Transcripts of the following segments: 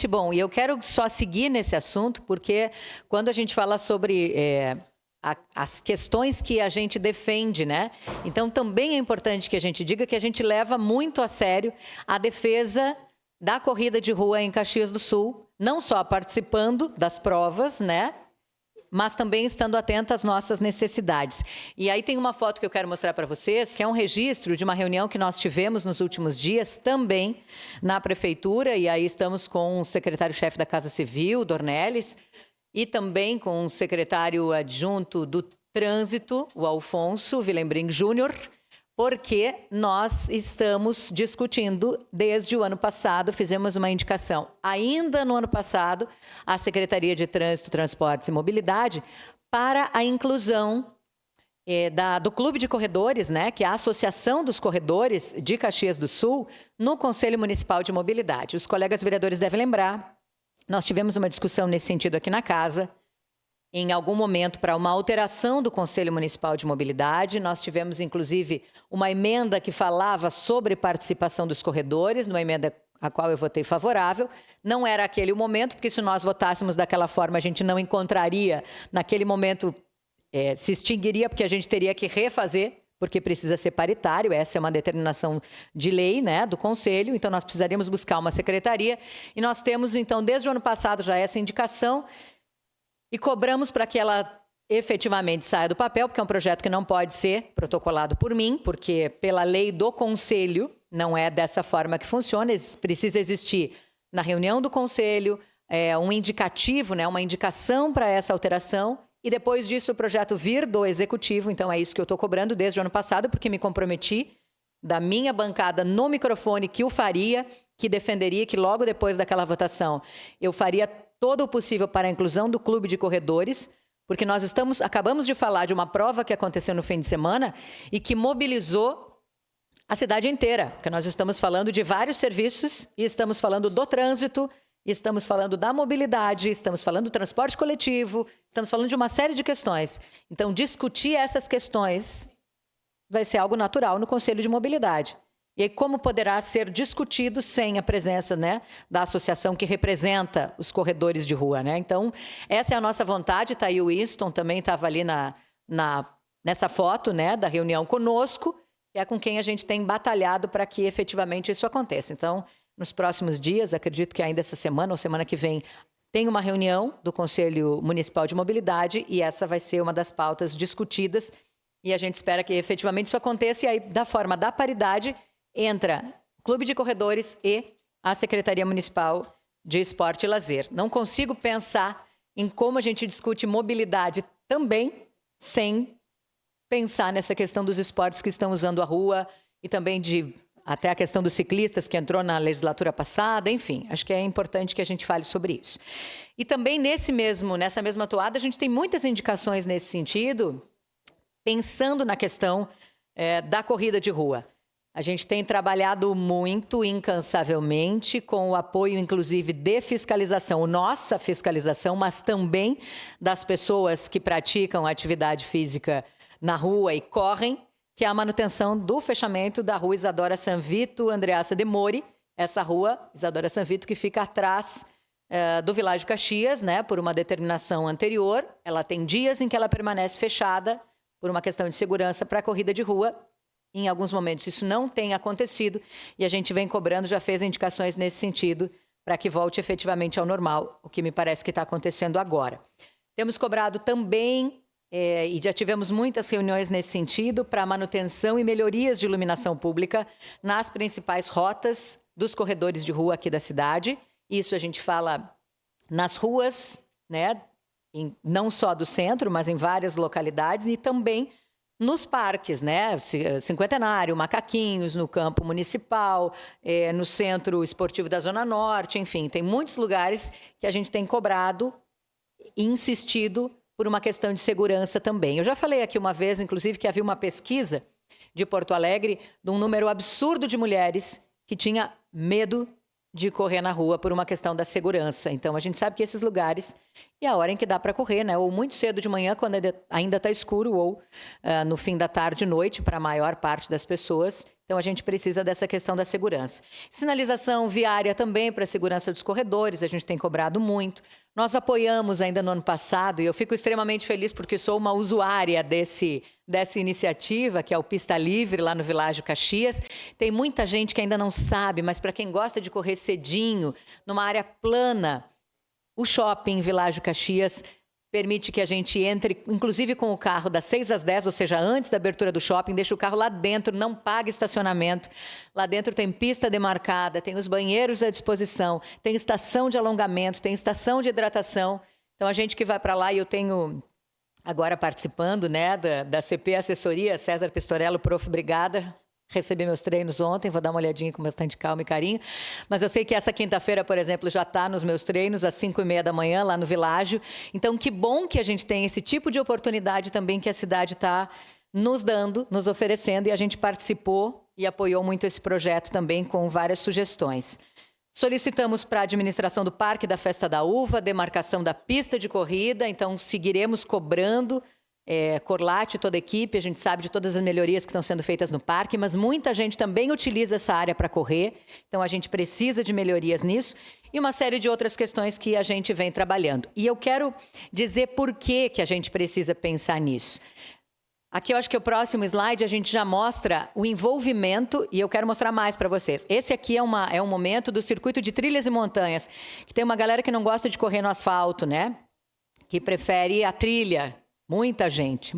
Bom, e eu quero só seguir nesse assunto, porque quando a gente fala sobre as questões que a gente defende, né? Então, também é importante que a gente diga que a gente leva muito a sério a defesa da corrida de rua em Caxias do Sul, não só participando das provas, né? Mas também estando atenta às nossas necessidades. E aí tem uma foto que eu quero mostrar para vocês, que é um registro de uma reunião que nós tivemos nos últimos dias, também na prefeitura, e aí estamos com o secretário-chefe da Casa Civil, Dornelles, e também com o secretário adjunto do Trânsito, o Alfonso Willembring Júnior, porque nós estamos discutindo desde o ano passado, fizemos uma indicação ainda no ano passado à Secretaria de Trânsito, Transportes e Mobilidade para a inclusão do Clube de Corredores, né, que é a Associação dos Corredores de Caxias do Sul, no Conselho Municipal de Mobilidade. Os colegas vereadores devem lembrar, nós tivemos uma discussão nesse sentido aqui na casa, em algum momento, para uma alteração do Conselho Municipal de Mobilidade. Nós tivemos, inclusive, uma emenda que falava sobre participação dos corredores, uma emenda a qual eu votei favorável. Não era aquele o momento, porque se nós votássemos daquela forma, a gente não encontraria, naquele momento, se extinguiria, porque a gente teria que refazer, porque precisa ser paritário, essa é uma determinação de lei, né, do Conselho, então nós precisaríamos buscar uma secretaria. E nós temos, então, desde o ano passado já essa indicação, e cobramos para que ela efetivamente saia do papel, porque é um projeto que não pode ser protocolado por mim, porque pela lei do Conselho não é dessa forma que funciona, precisa existir na reunião do Conselho um indicativo, né, uma indicação para essa alteração, e depois disso o projeto vir do Executivo. Então é isso que eu estou cobrando desde o ano passado, porque me comprometi da minha bancada no microfone que o faria, que defenderia, que logo depois daquela votação eu faria todo o possível para a inclusão do Clube de Corredores, porque nós acabamos de falar de uma prova que aconteceu no fim de semana e que mobilizou a cidade inteira, porque nós estamos falando de vários serviços e estamos falando do trânsito, estamos falando da mobilidade, estamos falando do transporte coletivo, estamos falando de uma série de questões. Então, discutir essas questões vai ser algo natural no Conselho de Mobilidade. E aí, como poderá ser discutido sem a presença, né, da associação que representa os corredores de rua, né? Então, essa é a nossa vontade. Está aí o Winston, também estava ali nessa foto, né, da reunião conosco, e é com quem a gente tem batalhado para que efetivamente isso aconteça. Então, nos próximos dias, acredito que ainda essa semana ou semana que vem, tem uma reunião do Conselho Municipal de Mobilidade, e essa vai ser uma das pautas discutidas, e a gente espera que efetivamente isso aconteça, e aí, da forma da paridade, entra o Clube de Corredores e a Secretaria Municipal de Esporte e Lazer. Não consigo pensar em como a gente discute mobilidade também sem pensar nessa questão dos esportes que estão usando a rua e também até a questão dos ciclistas que entrou na legislatura passada, enfim, acho que é importante que a gente fale sobre isso. E também nessa mesma toada, a gente tem muitas indicações nesse sentido, pensando na questão da corrida de rua. A gente tem trabalhado muito, incansavelmente, com o apoio, inclusive, de fiscalização, nossa fiscalização, mas também das pessoas que praticam atividade física na rua e correm, que é a manutenção do fechamento da rua Isadora Sanvito, Andreassa de Mori, essa rua, Isadora Sanvito, que fica atrás do Világio Caxias, né, por uma determinação anterior. Ela tem dias em que ela permanece fechada por uma questão de segurança para a corrida de rua. Em alguns momentos isso não tem acontecido e a gente vem cobrando, já fez indicações nesse sentido para que volte efetivamente ao normal, o que me parece que está acontecendo agora. Temos cobrado também, e já tivemos muitas reuniões nesse sentido, para manutenção e melhorias de iluminação pública nas principais rotas dos corredores de rua aqui da cidade. Isso a gente fala nas ruas, né, não só do centro, mas em várias localidades, e também nos parques, né? Cinquentenário, Macaquinhos, no campo municipal, no centro esportivo da Zona Norte, enfim, tem muitos lugares que a gente tem cobrado e insistido por uma questão de segurança também. Eu já falei aqui uma vez, inclusive, que havia uma pesquisa de Porto Alegre de um número absurdo de mulheres que tinha medo de correr na rua por uma questão da segurança. Então, a gente sabe que esses lugares é a hora em que dá para correr, né? Ou muito cedo de manhã, quando ainda está escuro, ou no fim da tarde, noite, para a maior parte das pessoas. Então, a gente precisa dessa questão da segurança. Sinalização viária também para a segurança dos corredores, a gente tem cobrado muito. Nós apoiamos ainda no ano passado, e eu fico extremamente feliz porque sou uma usuária dessa iniciativa, que é o Pista Livre, lá no Világio Caxias. Tem muita gente que ainda não sabe, mas para quem gosta de correr cedinho, numa área plana, o shopping Világio Caxias permite que a gente entre, inclusive com o carro das 6 às 10, ou seja, antes da abertura do shopping, deixa o carro lá dentro, não paga estacionamento. Lá dentro tem pista demarcada, tem os banheiros à disposição, tem estação de alongamento, tem estação de hidratação. Então, a gente que vai para lá, e eu tenho agora participando, né, da CP Assessoria, César Pistorello, prof, obrigada. Recebi meus treinos ontem, vou dar uma olhadinha com bastante calma e carinho. Mas eu sei que essa quinta-feira, por exemplo, já está nos meus treinos, às 5h30 da manhã, lá no Világio. Então, que bom que a gente tem esse tipo de oportunidade também que a cidade está nos dando, nos oferecendo, e a gente participou e apoiou muito esse projeto também com várias sugestões. Solicitamos para a administração do Parque da Festa da Uva, demarcação da pista de corrida, então seguiremos cobrando. Corlate, toda a equipe, a gente sabe de todas as melhorias que estão sendo feitas no parque, mas muita gente também utiliza essa área para correr, então a gente precisa de melhorias nisso e uma série de outras questões que a gente vem trabalhando. E eu quero dizer por que a gente precisa pensar nisso. Aqui eu acho que o próximo slide a gente já mostra o envolvimento, e eu quero mostrar mais para vocês. Esse aqui é um momento do circuito de trilhas e montanhas, que tem uma galera que não gosta de correr no asfalto, né? Que prefere a trilha. Muita gente,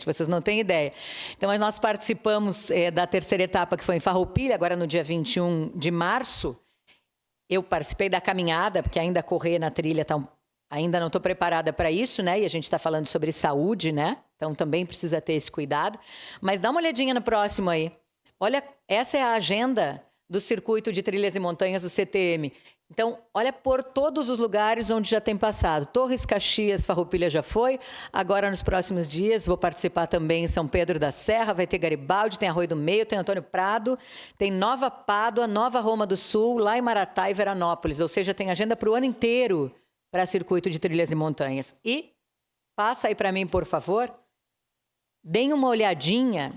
vocês não têm ideia. Então, nós participamos da terceira etapa, que foi em Farroupilha, agora no dia 21 de março. Eu participei da caminhada, porque ainda correr na trilha, ainda não estou preparada para isso, né? E a gente está falando sobre saúde, né? Então, também precisa ter esse cuidado. Mas dá uma olhadinha no próximo aí. Olha, essa é a agenda do circuito de trilhas e montanhas do CTM. Então, olha por todos os lugares onde já tem passado. Torres, Caxias, Farroupilha já foi. Agora, nos próximos dias, vou participar também em São Pedro da Serra, vai ter Garibaldi, tem Arroio do Meio, tem Antônio Prado, tem Nova Pádua, Nova Roma do Sul, lá em Maratá e Veranópolis. Ou seja, tem agenda para o ano inteiro para circuito de trilhas e montanhas. E passa aí para mim, por favor. Deem uma olhadinha,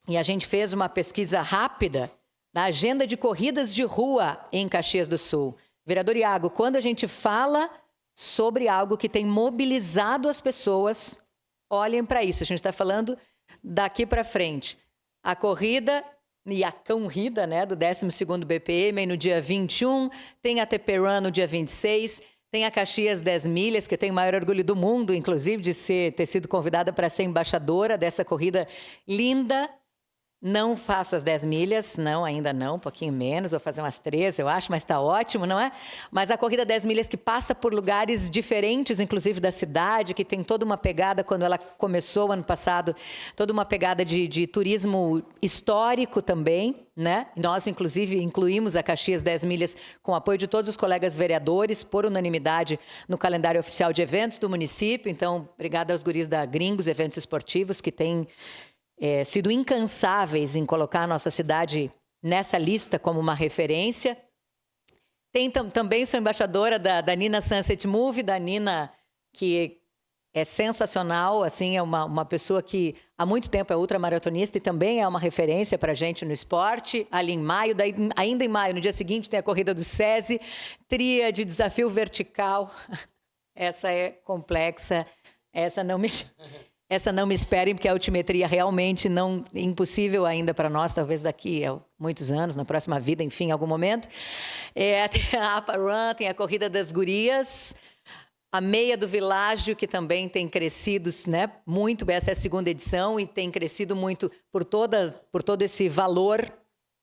e a gente fez uma pesquisa rápida na agenda de corridas de rua em Caxias do Sul. Vereador Iago, quando a gente fala sobre algo que tem mobilizado as pessoas, olhem para isso. A gente está falando daqui para frente. A corrida e a corrida, né, do 12º BPM no dia 21, tem a TP Run no dia 26, tem a Caxias 10 milhas, que eu tenho o maior orgulho do mundo, inclusive, de ter sido convidada para ser embaixadora dessa corrida linda. Não faço as 10 milhas, não, ainda não, um pouquinho menos, vou fazer umas 13, eu acho, mas está ótimo, não é? Mas a corrida 10 milhas que passa por lugares diferentes, inclusive da cidade, que tem toda uma pegada, quando ela começou ano passado, toda uma pegada de turismo histórico também, né? Nós, inclusive, incluímos a Caxias 10 milhas com o apoio de todos os colegas vereadores, por unanimidade, no calendário oficial de eventos do município. Então, obrigada aos guris da Gringos Eventos Esportivos, que têm sido incansáveis em colocar a nossa cidade nessa lista como uma referência. Também sou embaixadora da Nina Sunset Movie, da Nina, que é sensacional, assim, é uma pessoa que há muito tempo é ultramaratonista e também é uma referência para a gente no esporte. Ali em maio, ainda em maio, no dia seguinte, tem a corrida do SESI, tríade, desafio vertical. Essa é complexa, essa não me esperem, porque a altimetria realmente é impossível ainda para nós, talvez daqui a muitos anos, na próxima vida, enfim, em algum momento. Tem a APA Run, tem a Corrida das Gurias, a Meia do Világio, que também tem crescido, né, muito, essa é a 2ª edição, e tem crescido muito por todo esse valor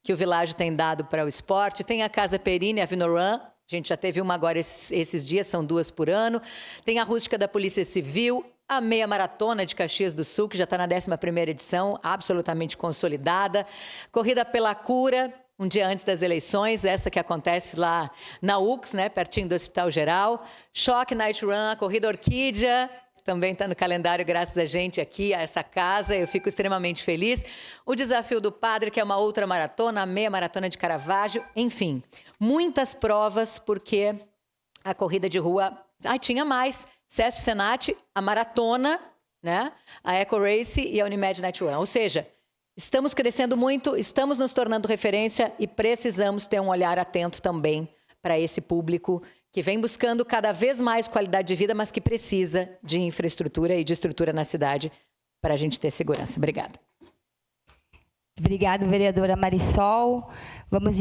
que o Világio tem dado para o esporte. Tem a Casa Perini, a Vinoran, a gente já teve uma agora esses dias, são 2 por ano. Tem a Rústica da Polícia Civil, a Meia Maratona de Caxias do Sul, que já está na 11ª edição, absolutamente consolidada. Corrida pela Cura, um dia antes das eleições, essa que acontece lá na UX, né, pertinho do Hospital Geral. Choque Night Run, a Corrida Orquídea, também está no calendário graças a gente aqui, a essa casa, eu fico extremamente feliz. O Desafio do Padre, que é uma outra maratona, a meia maratona de Caravaggio, enfim, muitas provas, porque a corrida de rua... tinha mais, SESC Senat, a maratona, né? A Eco Race e a Unimed Night Run, ou seja... Estamos crescendo muito, estamos nos tornando referência e precisamos ter um olhar atento também para esse público que vem buscando cada vez mais qualidade de vida, mas que precisa de infraestrutura e de estrutura na cidade para a gente ter segurança. Obrigada. Obrigada, vereadora Marisol. Vamos